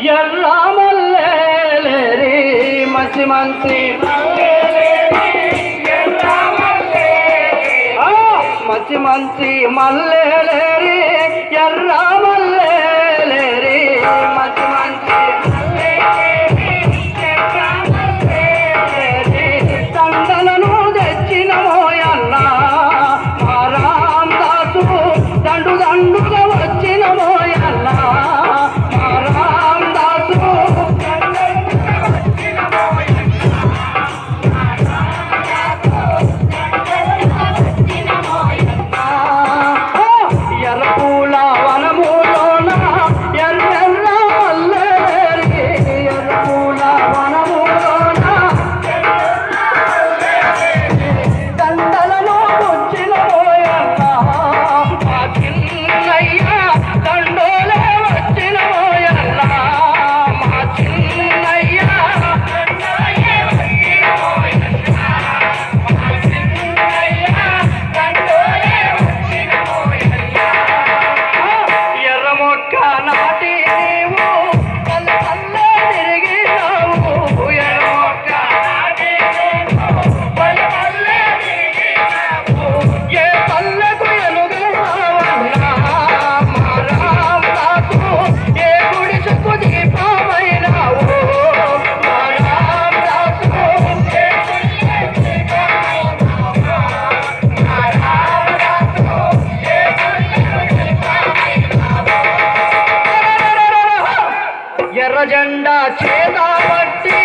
ఎర్రమల్లేరి మంచి మంచి మంచి మంచి మల్లేరి ఎర్రమల్లేరి మంచి మంచి దండలను తెచ్చిన మోయన్న మా రామదాసు దండు దండుగా వచ్చిన మోయన్న మా రామదాసు ఎర్రపూల వనములోన ఎర్రెర్ర మల్లేరి ఎర్రపూల వనములోన దండలను వచ్చిన మోయన్న మా చిన్నయ్య దండోలే వచ్చిన మోయన్న మా చిన్నయ్య ఎర్రమొక్క నాటి నీవు కళ్ళ కళ్ళే తిరిగినావు ఎర్రమొక్క నాటి ఏ పల్లెకు ఎలుగైనావన్నా మా రామదాసు ఏ గుడిసెకు దీపమైనావు మా రామదాసు ఎర్ర జెండా చేత పట్టి